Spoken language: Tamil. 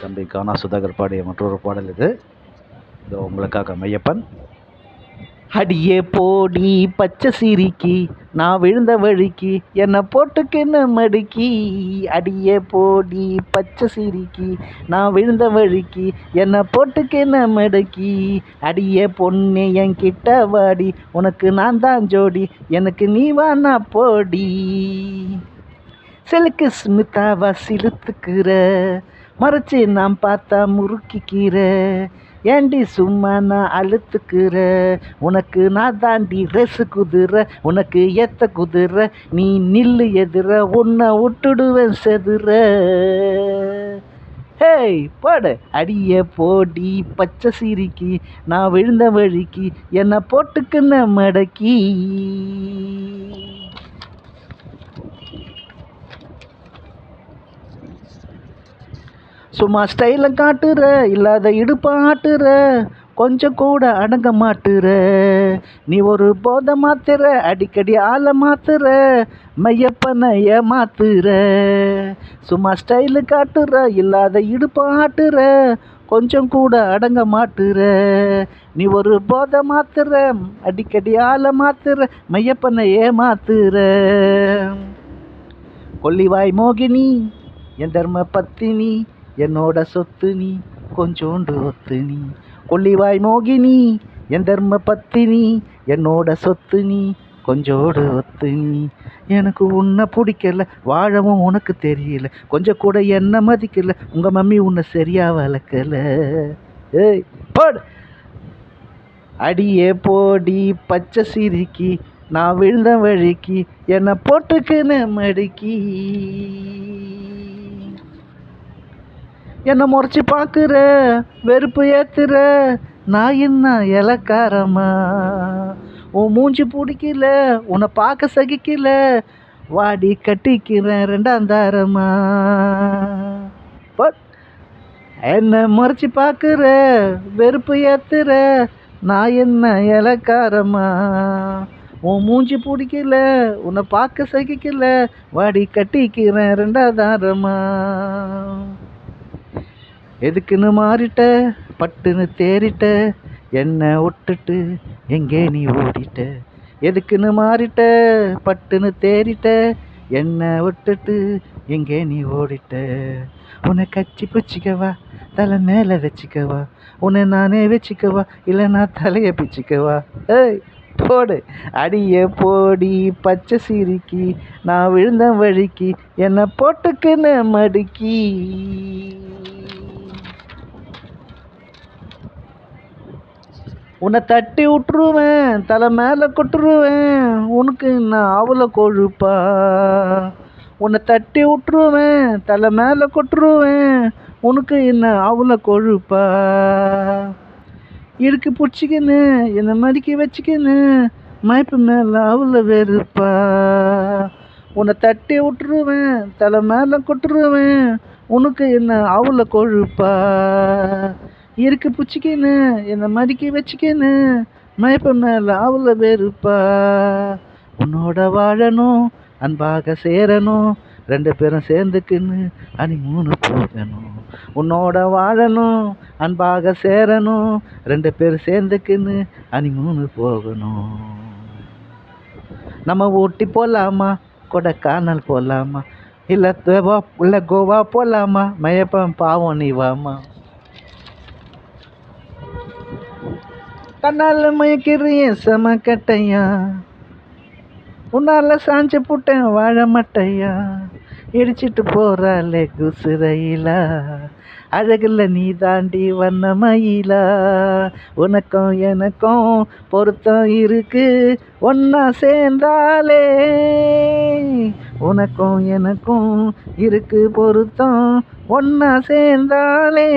தம்பி கானா சுதாகர் பாடிய மற்றொரு பாடல் இது. இதோ உங்களுக்காக மையப்பன். அடியே போடி பச்சை சிரிக்கி நான் விழுந்த வழிக்கு என்னை போட்டுக்கின்னு மடுக்கி. அடியே போடி பச்சை சிரிக்கி நான் விழுந்த வழிக்கு என்னை போட்டுக்கின்னு மடுக்கி. அடியே பொண்ணு என் கிட்ட வாடி உனக்கு நான் தான் ஜோடி எனக்கு நீ வானா போடி. சிலுக்கு ஸ்மிதாவா சிலுத்துக்கிற மறைச்சி நான் பார்த்தா முறுக்கிக்கிற. ஏண்டி சும்மா நான் அழுத்துக்கிற உனக்கு நான் தாண்டி ரெசு குதிரை உனக்கு ஏத்த குதிரை நீ நில்லு எதிர உன்னை விட்டுடுவேன் செதுற. ஹேய் போடு அடிய போடி பச்சை சிரிக்கி நான் விழுந்த வழிக்கு என்னை போட்டுக்குன்னு மடக்கி. சும்மா ஸ்டைல காட்டுற இல்லாத இடுப்ப ஆட்டுற கொஞ்சம் கூட அடங்க மாட்டுற. நீ ஒரு போதை மாத்துற அடிக்கடி ஆளை மாத்துற மையப்பனை ஏமாத்துற. சும்மா ஸ்டைலு காட்டுற இல்லாத இடுப்ப ஆட்டுற கொஞ்சம் கூட அடங்க மாட்டுற. நீ ஒரு போதை மாத்துற அடிக்கடி ஆளை மாத்துற மையப்பனை ஏமாத்துற. கொல்லிவாய் மோகினி என் தர்ம பத்தினி என்னோட சொத்து நீ கொஞ்சோண்டு ஒத்து நீ. கொல்லிவாய் மோகினி என் தர்ம பத்தினி என்னோட சொத்து நீ கொஞ்சோடு ஒத்து நீ. எனக்கு உன்னை பிடிக்கல வாழவும் உனக்கு தெரியல கொஞ்சம் கூட என்ன மதிக்கல உங்க மம்மி உன்னை சரியா வளர்க்கல. ஏய் போடு அடியே போடி பச்சை சிரிக்கி நான் விழுந்த வழிக்கு என்னை போட்டுக்குன்னு மடுக்கி. என்னை முறைச்சி பார்க்குற வெறுப்பு ஏத்துற நான் என்ன இலக்காரமா. உன் மூஞ்சி பிடிக்கல உன்னை பார்க்க சகிக்கல வாடி கட்டிக்கிறேன் ரெண்டாம் தாரமா. என்னை முறைச்சி பார்க்குற வெறுப்பு ஏத்துற நான் என்ன இலக்காரமா. உன் மூஞ்சி பிடிக்கல உன்னை பார்க்க சகிக்கல வாடி கட்டிக்கிறேன் ரெண்டாம் தாரமா. எதுக்குன்னு மாறிட்ட பட்டுன்னு தேறிட்ட என்னை விட்டுட்டு எங்கே நீ ஓடிட்ட. எதுக்குன்னு மாறிட்ட பட்டுன்னு தேறிட்ட என்னை விட்டுட்டு எங்கே நீ ஓடிட்ட. உன்னை கச்சி பிச்சிக்கவா தலை மேலே வச்சுக்கவா உன்னை நானே வச்சுக்கவா இல்லை நான் தலையை பிச்சுக்கவா. ஏய் போடு அடிய போடி பச்சை சிரிக்கி நான் விழுந்த வழிக்கு என்னை போட்டுக்குன்னு மடுக்கி. உன்னை தட்டி விட்டுருவேன் தலை மேலே கொட்டுருவேன் உனக்கு நான் அவளை கொழுப்பா. உன்னை தட்டி விட்டுருவேன் தலை மேலே கொட்டுருவேன் உனக்கு என்ன அவளை கொழுப்பா. இடுக்கு பிடிச்சிக்கின்னு என்னை மடிக்கி வச்சுக்கின்னு மயப்பு மேலே அவளை வெறுப்பா. உன்னை தட்டி விட்டுருவேன் தலை மேலே கொட்டுருவேன் உனக்கு என்ன அவளை கொழுப்பா. இருக்கு பிடிச்சிக்கின்னு என்னை மடிக்கி வச்சுக்கின்னு மயப்ப மேலே அவளை வெறுப்பா. உன்னோட வாழணும் அன்பாக சேரணும் ரெண்டு பேரும் சேர்ந்துக்குன்னு அனிமூணு போகணும். உன்னோட வாழணும் அன்பாக சேரணும் ரெண்டு பேரும் சேர்ந்துக்குன்னு அனிமூணு போகணும். நம்ம ஊட்டி போகலாமா கொடைக்கானல் போகலாமா இல்லை கோவா போகலாமா மயப்பம் பாவம் நீ வாமா. கண்ணால் மயக்கிறிய செம கட்டையா உன்னால சாஞ்சு புட்டேன் வாழ மட்டையா. இடிச்சிட்டு போறாளே குசுரையிலா அழகுல நீ தாண்டி வண்ண மயிலா. உனக்கும் எனக்கும் பொருத்தம் இருக்கு ஒன்னா சேர்ந்தாலே. உனக்கும் எனக்கும் இருக்கு பொருத்தம் ஒன்னா சேர்ந்தாலே.